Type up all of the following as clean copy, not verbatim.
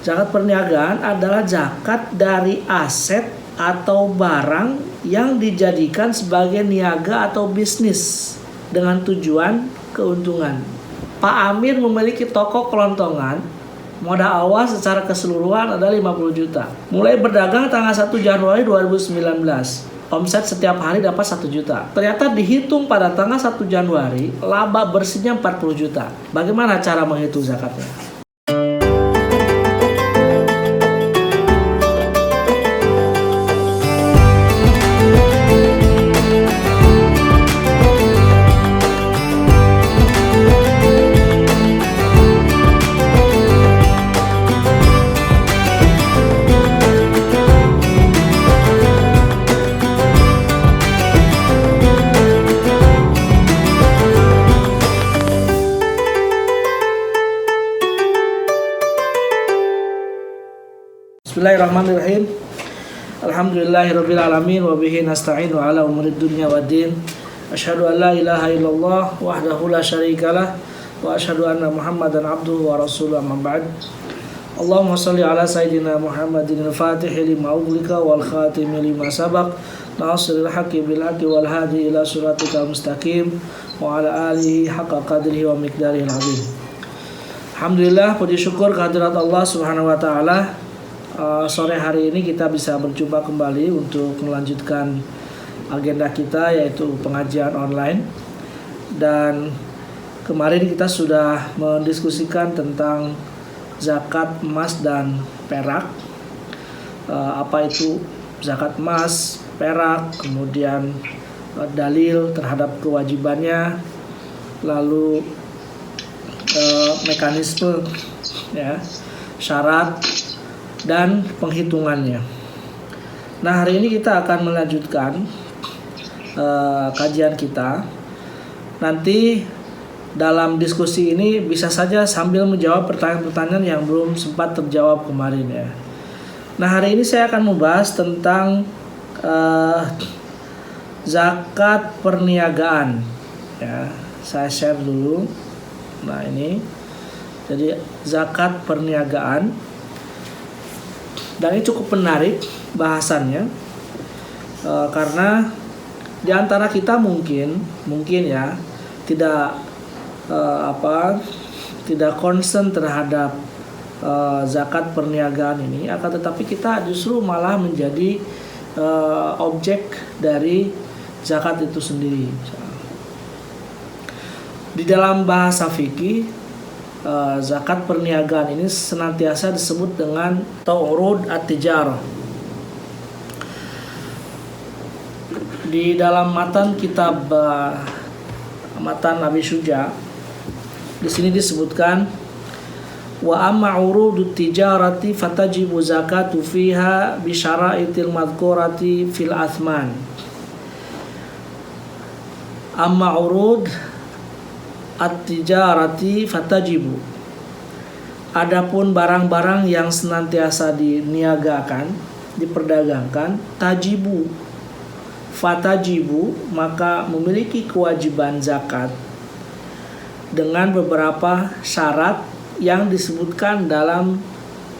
Zakat perniagaan adalah zakat dari aset atau barang yang dijadikan sebagai niaga atau bisnis dengan tujuan keuntungan. Pak Amir memiliki toko kelontongan. Modal awal secara keseluruhan adalah 50 juta. Mulai berdagang tanggal 1 Januari 2019. Omset setiap hari dapat 1 juta. Ternyata dihitung pada tanggal 1 Januari, laba bersihnya 40 juta. Bagaimana cara menghitung zakatnya? Bismillahirrahmanirrahim. Alhamdulillahirabbil alamin wa bihi nasta'inu ala umurid dunya waddin. Asyhadu an la ilaha illallah wahdahu la syarikalah wa asyhadu anna Muhammadan abduhu wa rasuluhu amma ba'd. Allahumma shalli ala sayyidina Muhammadin al-Fatih lima ughliqa wal khatimi lima sabaq nasiril haqqi bil haqqi wal hadi ila siratikal mustaqim wa ala alihi haqqa qadrihi wa miqdarihil azim. Alhamdulillah, puji syukur kehadirat Allah Subhanahu wa taala. Sore hari ini kita bisa berjumpa kembali untuk melanjutkan agenda kita, yaitu pengajian online. Dan kemarin kita sudah mendiskusikan tentang zakat emas dan perak. Apa itu zakat emas, perak, kemudian dalil terhadap kewajibannya, lalu mekanisme, ya, syarat dan penghitungannya. Nah, hari ini kita akan melanjutkan kajian kita. Nanti dalam diskusi ini bisa saja sambil menjawab pertanyaan-pertanyaan yang belum sempat terjawab kemarin, ya. Nah, hari ini saya akan membahas tentang zakat perniagaan, ya. Saya share dulu. Nah, ini jadi zakat perniagaan. Dan ini cukup menarik bahasannya, karena di antara kita mungkin ya tidak tidak concern terhadap zakat perniagaan ini, akan tetapi kita justru malah menjadi objek dari zakat itu sendiri. Di dalam bahasa fikih, zakat perniagaan ini senantiasa disebut dengan urud at-tijarah. Di dalam matan kitab matan Abi Syuja, di sini disebutkan wa amma urudut tijarati fatajibu zakatu fiha bi syara'itil madhkurati fil athman. Amma urud at-tijarati fatajibu. Adapun barang-barang yang senantiasa diniagakan, diperdagangkan, tajibu, fatajibu, maka memiliki kewajiban zakat dengan beberapa syarat yang disebutkan dalam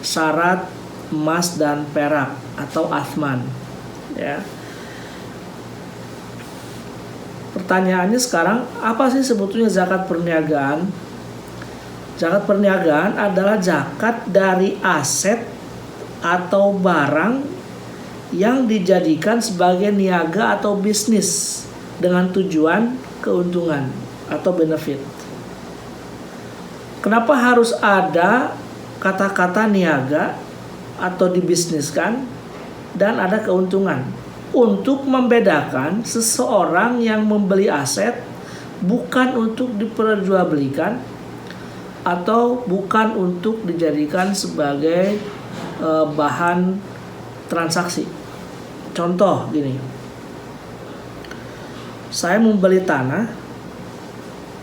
syarat emas dan perak atau athman, ya. Pertanyaannya sekarang, apa sih sebetulnya zakat perniagaan? Zakat perniagaan adalah zakat dari aset atau barang yang dijadikan sebagai niaga atau bisnis dengan tujuan keuntungan atau benefit. Kenapa harus ada kata-kata niaga atau dibisniskan dan ada keuntungan? Untuk membedakan seseorang yang membeli aset bukan untuk diperjualbelikan atau bukan untuk dijadikan sebagai bahan transaksi. Contoh gini, saya membeli tanah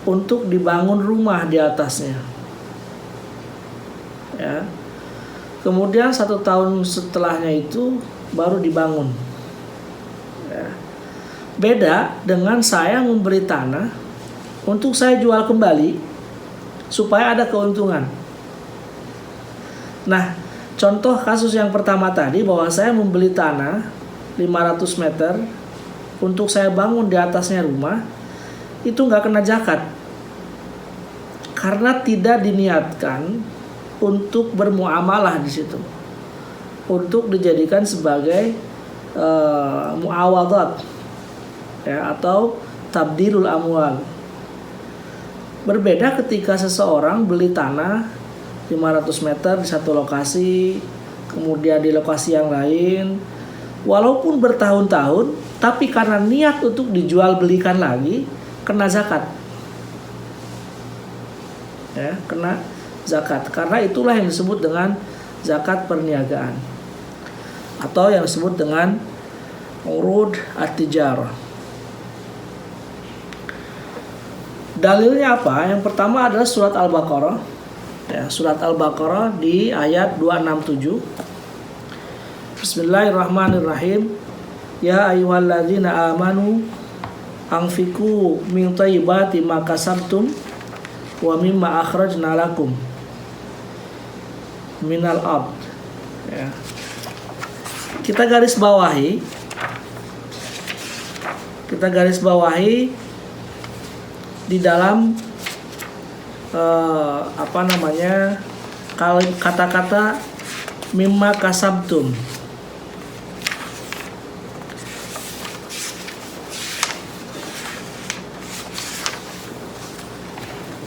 untuk dibangun rumah di atasnya, ya. Kemudian 1 tahun setelahnya itu baru dibangun. Beda dengan saya membeli tanah untuk saya jual kembali supaya ada keuntungan. Nah, Contoh kasus yang pertama tadi, bahwa saya membeli tanah 500 meter untuk saya bangun di atasnya rumah, itu nggak kena zakat karena tidak diniatkan untuk bermuamalah di situ, untuk dijadikan sebagai muawadhat, ya, atau tabdilul amwal. Berbeda ketika seseorang beli tanah 500 meter di satu lokasi, kemudian di lokasi yang lain, walaupun bertahun-tahun, tapi karena niat untuk dijual belikan lagi, kena zakat. Ya, kena zakat. Karena itulah yang disebut dengan zakat perniagaan, atau yang disebut dengan urud at-tijarah. Dalilnya apa? Yang pertama adalah surat Al-Baqarah. Ya, surat Al-Baqarah di ayat 267. Bismillahirrahmanirrahim. Ya ayyuhalladzina amanu anfiqu min thayyibati ma kasabtum wa mimma akhrajna lakum minal ard. Ya. Kita garis bawahi di dalam kata-kata mimma kasabtum.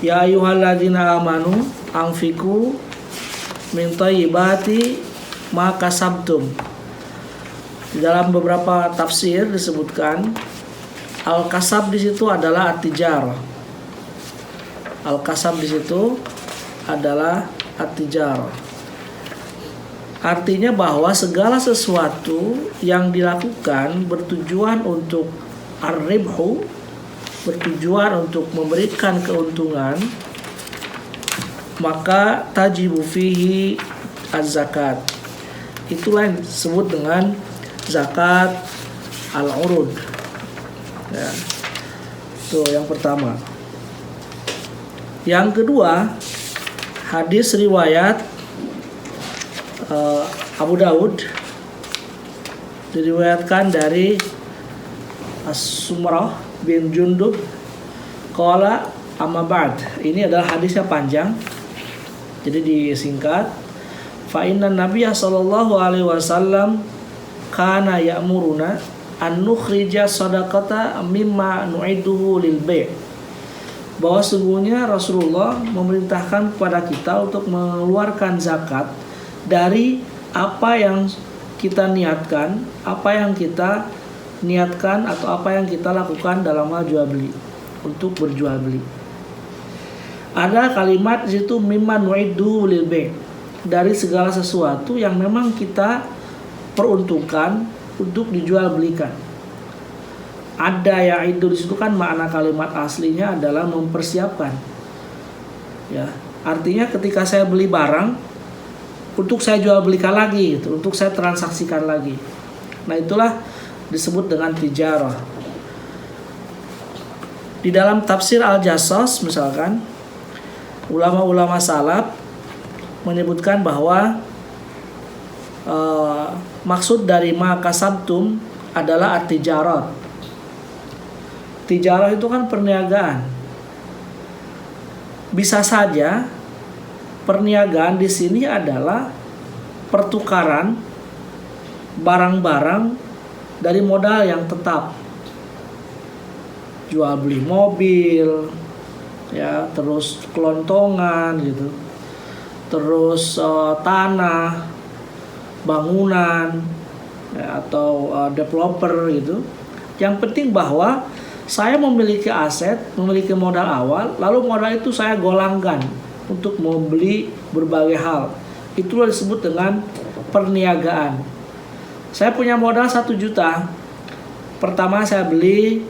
Ya ayyuhalladzina amanu anfiqu min thayyibati ma kasabtum. Di dalam beberapa tafsir disebutkan al-kasab di situ adalah at-tijarah. Al-kasab di situ adalah at-tijarah. Artinya bahwa segala sesuatu yang dilakukan bertujuan untuk ar-ribhu, bertujuan untuk memberikan keuntungan, maka tajibu fihi az-zakat. Itulah yang disebut dengan zakat al-urud. Ya. Itu yang pertama. Yang kedua, hadis riwayat Abu Daud, diriwayatkan dari As-Sumrah bin Jundub qala amma ba'd. Ini adalah hadisnya panjang, jadi disingkat. Fa inna nabiyya sallallahu alaihi wasallam kana ya'muruna an nukhrija shadaqata mimma nu'iduhu lil bai'. Bahwa sungguhnya Rasulullah memerintahkan kepada kita untuk mengeluarkan zakat dari apa yang kita niatkan, atau apa yang kita lakukan dalam hal jual beli, untuk berjual beli. Ada kalimat di situ mimma nu'idu lil bai', dari segala sesuatu yang memang kita peruntukkan untuk dijual belikan. Ada yang itu di situ kan makna kalimat aslinya adalah mempersiapkan. Ya, artinya ketika saya beli barang untuk saya jual belikan lagi, gitu, untuk saya transaksikan lagi. Nah, itulah disebut dengan tijarah. Di dalam tafsir Al-Jassas misalkan, ulama-ulama salaf menyebutkan bahwa maksud dari ma kasabtum adalah at-tijarat. Tijarah itu kan perniagaan. Bisa saja perniagaan di sini adalah pertukaran barang-barang dari modal yang tetap. Jual beli mobil, ya, terus kelontongan gitu. Terus tanah, bangunan, ya, atau developer gitu. Yang penting bahwa saya memiliki aset, memiliki modal awal, lalu modal itu saya golangkan untuk membeli berbagai hal. Itulah disebut dengan perniagaan. Saya punya modal 1 juta. Pertama saya beli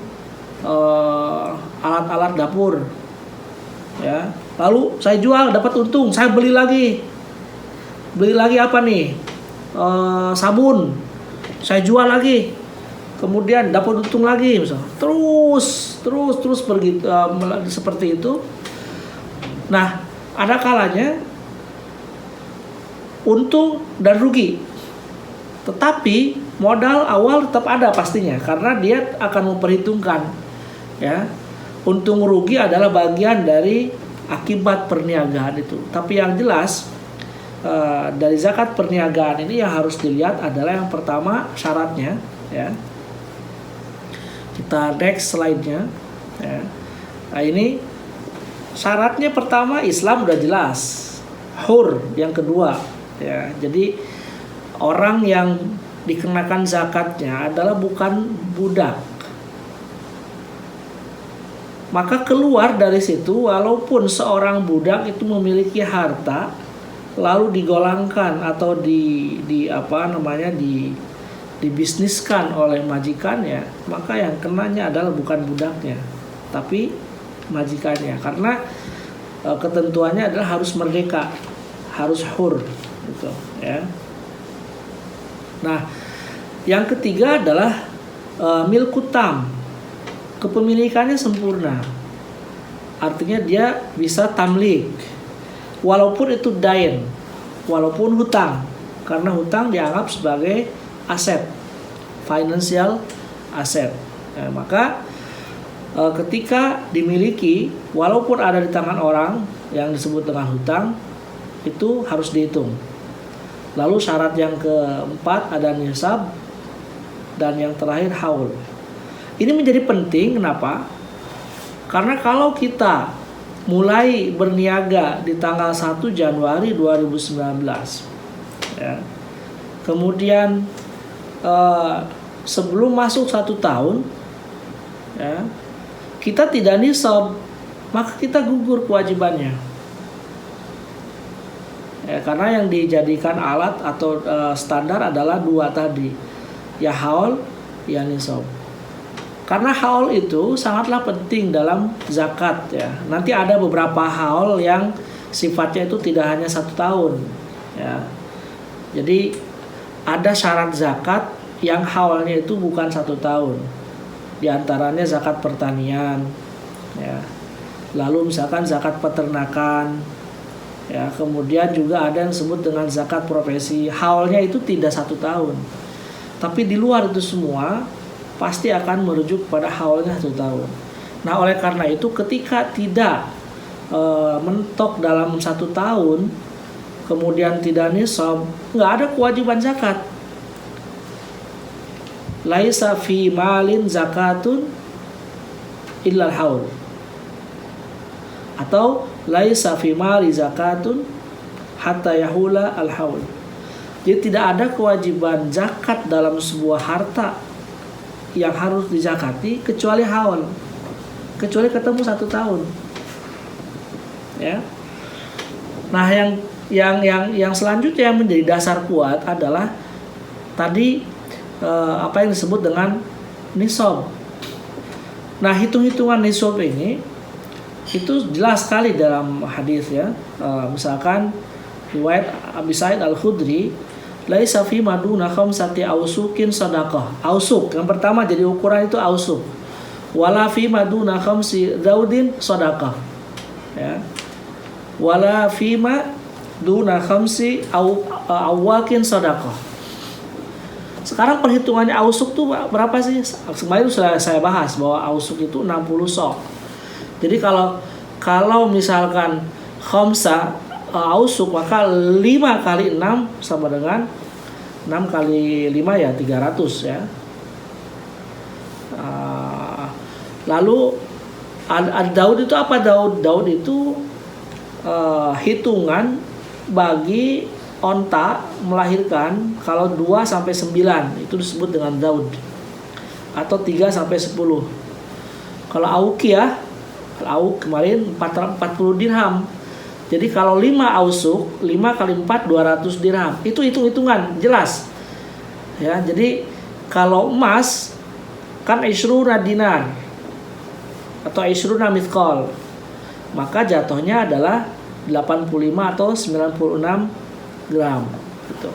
alat-alat dapur, ya. Lalu saya jual, dapat untung, saya beli lagi. Beli lagi apa nih? Sabun. Saya jual lagi. Kemudian dapat untung lagi, misalnya. Terus pergi seperti itu. Nah, ada kalanya untung dan rugi. Tetapi modal awal tetap ada pastinya, karena dia akan memperhitungkan, ya, untung rugi adalah bagian dari akibat perniagaan itu. Tapi yang jelas dari zakat perniagaan ini yang harus dilihat adalah yang pertama syaratnya, ya. Kita next slide-nya, ya. Nah ini syaratnya pertama Islam udah jelas, hur yang kedua, ya. Jadi orang yang dikenakan zakatnya adalah bukan budak. Maka keluar dari situ, walaupun seorang budak itu memiliki harta lalu digolangkan atau dibisniskan oleh majikannya, maka yang kenanya adalah bukan budaknya, tapi majikannya, karena ketentuannya adalah harus merdeka, harus hur, gitu, ya. Nah, yang ketiga adalah milkutam, kepemilikannya sempurna, artinya dia bisa tamlik, walaupun itu dain, walaupun hutang, karena hutang dianggap sebagai aset, financial asset. Nah, maka ketika dimiliki, walaupun ada di tangan orang yang disebut dengan hutang, itu harus dihitung. Lalu syarat yang keempat ada nisab, dan yang terakhir haul. Ini menjadi penting, kenapa? Karena kalau kita mulai berniaga di tanggal 1 Januari 2019, ya, kemudian sebelum masuk 1 tahun, ya, kita tidak nisab, maka kita gugur kewajibannya, ya, karena yang dijadikan alat atau standar adalah 2 tadi, ya haul, ya nisab. Karena haul itu sangatlah penting dalam zakat, ya. Nanti ada beberapa haul yang sifatnya itu tidak hanya 1 tahun, ya. Jadi ada syarat zakat yang haulnya itu bukan 1 tahun. Di antaranya zakat pertanian, ya. Lalu misalkan zakat peternakan, ya. Kemudian juga ada yang disebut dengan zakat profesi. Haulnya itu tidak 1 tahun. Tapi di luar itu semua pasti akan merujuk pada haulnya 1 tahun. Nah, oleh karena itu ketika tidak mentok dalam 1 tahun, kemudian tidak nisab, nggak ada kewajiban zakat. Laisa fi malin zakatun illal haul, atau laisa fi mali zakatun hatta yahula al haul. Jadi tidak ada kewajiban zakat dalam sebuah harta yang harus dizakati kecuali haul, kecuali ketemu 1 tahun, ya. Nah, yang selanjutnya yang menjadi dasar kuat adalah tadi apa yang disebut dengan nisab. Nah, hitung-hitungan nisab ini itu jelas sekali dalam hadis, ya. Misalkan riwayat Abi Sa'id Al-Khudri, laisa fi maduna khamsati ausukin sadaqah. Ausuk yang pertama jadi ukuran itu ausuk. Wala fi maduna khamsi daudin sadaqah, ya. Wala fi maduna khamsi awakin sadaqah. Sekarang perhitungannya ausuk tuh berapa sih? Kemarin sudah saya bahas bahwa ausuk itu 60 sok. Jadi kalau misalkan khamsa ausuk, maka 5 kali 6 sama dengan 6 kali 5 ya 300, ya. Lalu Daud itu apa? Daud itu hitungan bagi onta melahirkan kalau 2 sampai 9 itu disebut dengan Daud, atau 3 sampai 10. Kalau Auqiyah, Auk kemarin 40 dirham. Jadi kalau 5 ausuk, 5 kali 4 200 dirham. Itu hitung-hitungan jelas, ya. Jadi kalau emas kan ishruna dinar atau ishruna mithqal, maka jatuhnya adalah 85 atau 96 gram, gitu.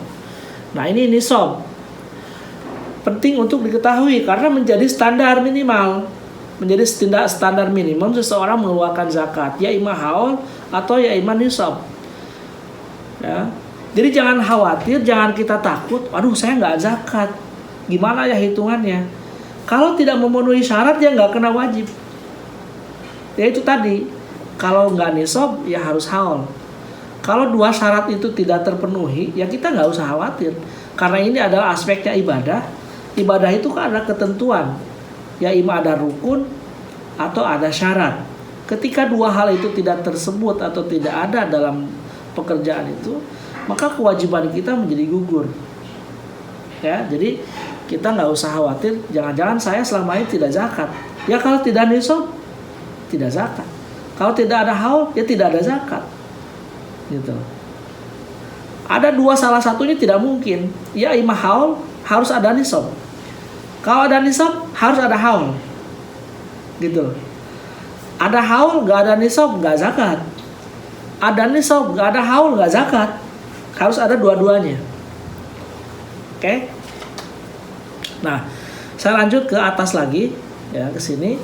Nah, ini nisab. Penting untuk diketahui karena menjadi standar minimal. Menjadi standar minimum seseorang mengeluarkan zakat, ya imma haul atau ya imma nisab, ya. Jadi jangan khawatir, jangan kita takut, aduh saya nggak zakat, gimana ya hitungannya. Kalau tidak memenuhi syarat ya nggak kena wajib. Ya itu tadi, kalau nggak nisab ya harus haul. Kalau dua syarat itu tidak terpenuhi ya kita nggak usah khawatir. Karena ini adalah aspeknya ibadah. Ibadah itu kan ada ketentuan, ya ima ada rukun atau ada syarat. Ketika dua hal itu tidak tersebut atau tidak ada dalam pekerjaan itu, maka kewajiban kita menjadi gugur. Ya, jadi kita nggak usah khawatir. Jangan-jangan saya selama ini tidak zakat. Ya kalau tidak nisab, tidak zakat. Kalau tidak ada haul, ya tidak ada zakat. Gitu. Ada dua, salah satunya tidak mungkin. Ya ima haul harus ada nisab. Kalau ada nisab harus ada haul. Gitu. Ada haul nggak ada nisab nggak zakat. Ada nisab nggak ada haul nggak zakat. Harus ada dua-duanya. Oke? Nah, saya lanjut ke atas lagi, ya ke sini,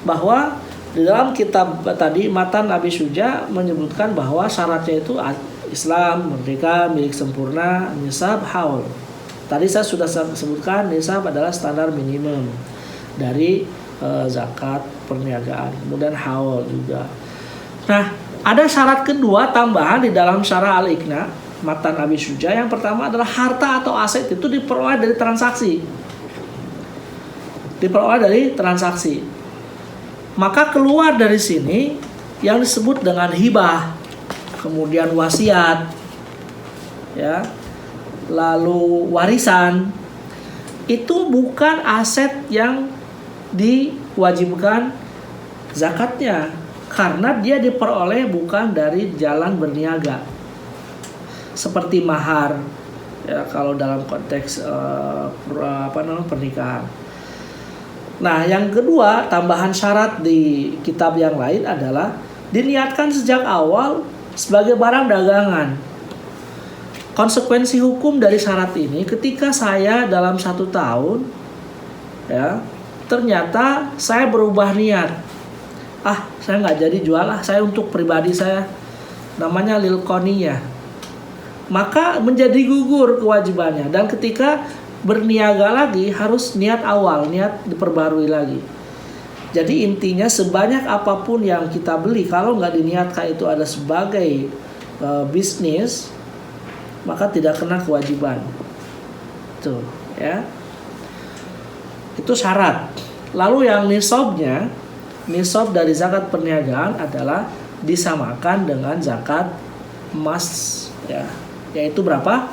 bahwa di dalam kitab tadi Matan Abi Syuja menyebutkan bahwa syaratnya itu Islam, merdeka, milik sempurna, nisab, haul. Tadi saya sudah sebutkan nisab adalah standar minimum dari zakat perniagaan, kemudian haul juga. Nah, ada syarat kedua tambahan di dalam syarah Al-Iqna Matan Abi Syuja. Yang pertama adalah harta atau aset itu diperoleh dari transaksi. Diperoleh dari transaksi. Maka keluar dari sini yang disebut dengan hibah, kemudian wasiat, ya, lalu warisan, itu bukan aset yang diwajibkan zakatnya, karena dia diperoleh bukan dari jalan berniaga. Seperti mahar, ya kalau dalam konteks pernikahan. Nah, yang kedua, tambahan syarat di kitab yang lain adalah diniatkan sejak awal sebagai barang dagangan. Konsekuensi hukum dari syarat ini, ketika saya dalam 1 tahun, ya, ternyata saya berubah niat. Saya nggak jadi jual, saya untuk pribadi saya, namanya lilqoniyah. Maka menjadi gugur kewajibannya, dan ketika berniaga lagi harus niat awal, niat diperbarui lagi. Jadi intinya sebanyak apapun yang kita beli, kalau nggak diniatkan itu ada sebagai bisnis, maka tidak kena kewajiban. Tuh, ya. Itu syarat. Lalu yang nisabnya, nisab dari zakat perniagaan adalah disamakan dengan zakat emas, ya. Yaitu berapa?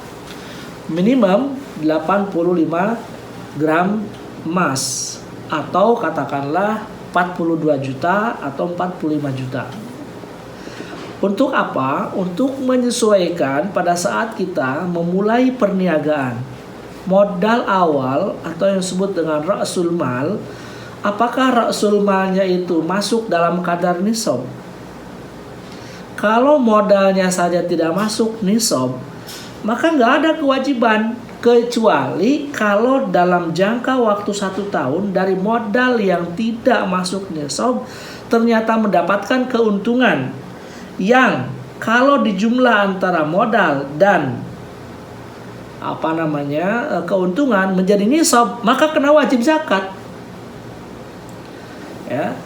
Minimum 85 gram emas, atau katakanlah 42 juta atau 45 juta. Untuk apa? Untuk menyesuaikan pada saat kita memulai perniagaan. Modal awal atau yang disebut dengan ra'sul mal, apakah ra'sul malnya itu masuk dalam kadar nisab? Kalau modalnya saja tidak masuk nisab, maka nggak ada kewajiban, kecuali kalau dalam jangka waktu 1 tahun dari modal yang tidak masuk nisab ternyata mendapatkan keuntungan yang kalau dijumlah antara modal dan keuntungan menjadi nisab, maka kena wajib zakat. Ya.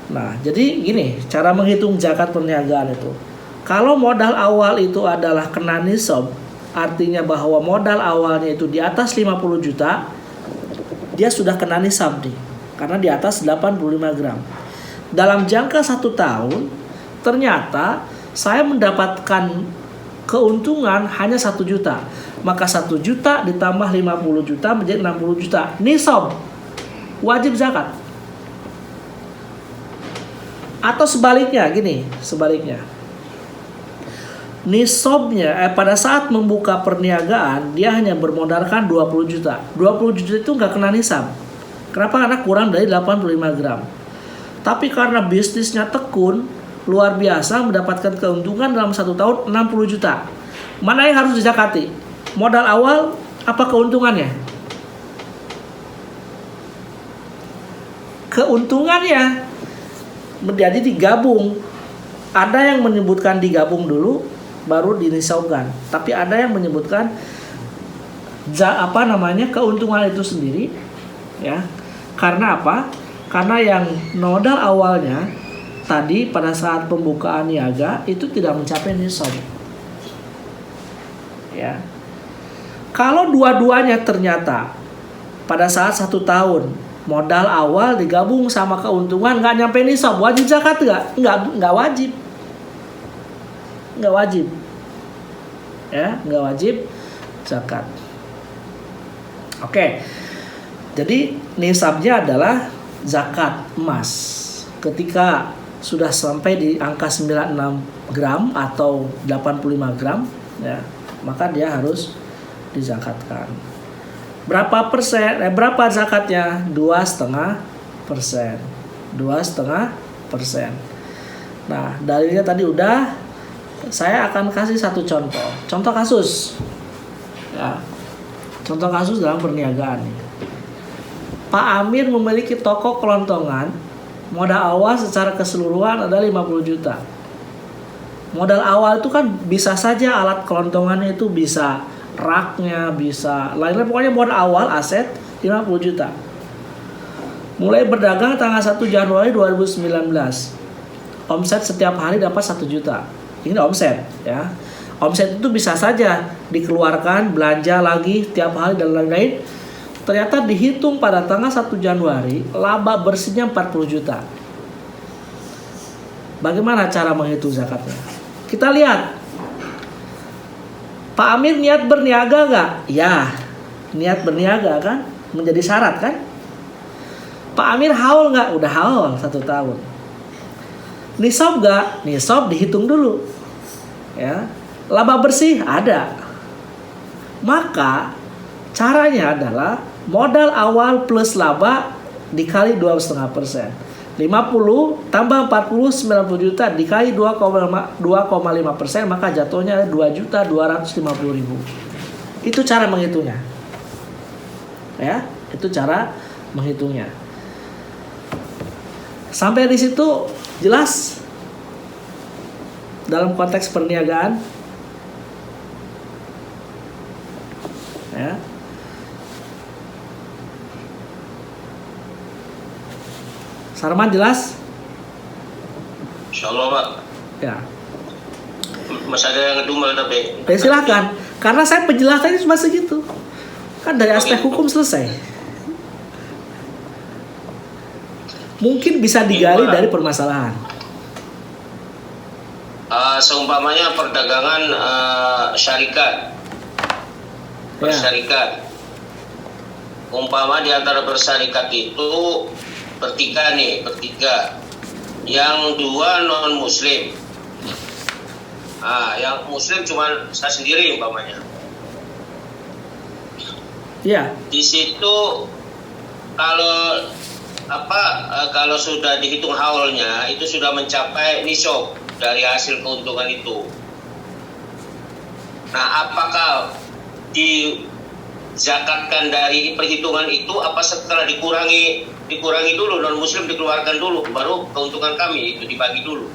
Nah, jadi gini cara menghitung zakat perniagaan itu. Kalau modal awal itu adalah kena nisab, artinya bahwa modal awalnya itu di atas 50 juta, dia sudah kena nisab nih, karena di atas 85 gram. Dalam jangka 1 tahun, ternyata saya mendapatkan keuntungan hanya 1 juta. Maka 1 juta ditambah 50 juta menjadi 60 juta. Nisab, wajib zakat. Atau sebaliknya, sebaliknya. Nisabnya pada saat membuka perniagaan dia hanya bermodalkan 20 juta. 20 juta itu nggak kena nisab. Kenapa? Karena kurang dari 85 gram. Tapi karena bisnisnya tekun, luar biasa, mendapatkan keuntungan dalam 1 tahun 60 juta. Mana yang harus dizakati? Modal awal apa keuntungannya? Keuntungannya menjadi digabung. Ada yang menyebutkan digabung dulu, baru dinisabkan. Tapi ada yang menyebutkan keuntungan itu sendiri, ya. Karena apa? Karena yang modal awalnya tadi pada saat pembukaan niaga itu tidak mencapai nisab. Ya. Kalau dua-duanya ternyata pada saat 1 tahun modal awal digabung sama keuntungan nggak nyampe nisab, wajib zakat nggak wajib. Nggak wajib. Ya, nggak wajib zakat. Oke. Jadi nisabnya adalah zakat emas. Ketika sudah sampai di angka 96 gram atau 85 gram, ya, maka dia harus dizakatkan. Berapa persen? Berapa zakatnya? 2,5%. 2,5%. Nah, dalilnya tadi udah. Saya akan kasih satu contoh. Contoh kasus. Ya. Contoh kasus dalam perniagaan. Pak Amir memiliki toko kelontongan. Modal awal secara keseluruhan adalah 50 juta. Modal awal itu kan bisa saja alat kelontongannya itu bisa raknya, bisa lainnya, pokoknya modal awal aset 50 juta. Mulai berdagang tanggal 1 Januari 2019. Omset setiap hari dapat 1 juta. Ini omset, ya. Omset itu bisa saja dikeluarkan, belanja lagi tiap hari dan lain-lain. Ternyata dihitung pada tanggal 1 Januari laba bersihnya 40 juta. Bagaimana cara menghitung zakatnya? Kita lihat. Pak Amir niat berniaga nggak? Ya, niat berniaga kan menjadi syarat kan? Pak Amir haul nggak? Udah haul 1 tahun. Nisab nggak? Nisab dihitung dulu. Ya, laba bersih ada. Maka caranya adalah modal awal plus laba dikali 2,5%. 50 tambah 40 90 juta dikali 2,5%, maka jatuhnya 2.250.000. Itu cara menghitungnya. Ya, itu cara menghitungnya. Sampai di situ jelas dalam konteks perniagaan. Ya. Sarman jelas? Insyaallah, Pak. Ya. Masih ada yang ngedumel tapi. Ya silakan. Karena saya penjelasannya cuma segitu. Kan dari aspek hukum selesai. Mungkin bisa digali dari permasalahan. Seumpamanya perdagangan syarikat. Bersyarikat. Umpama di antara bersyarikat itu bertiga. Yang 2 non muslim. Yang muslim cuma saya sendiri umpamanya. Iya. Di situ kalau sudah dihitung haulnya itu sudah mencapai nisab dari hasil keuntungan itu. Nah, apakah dizakatkan dari perhitungan itu apa setelah dikurangi dulu non muslim dikeluarkan dulu baru keuntungan kami itu dibagi dulu?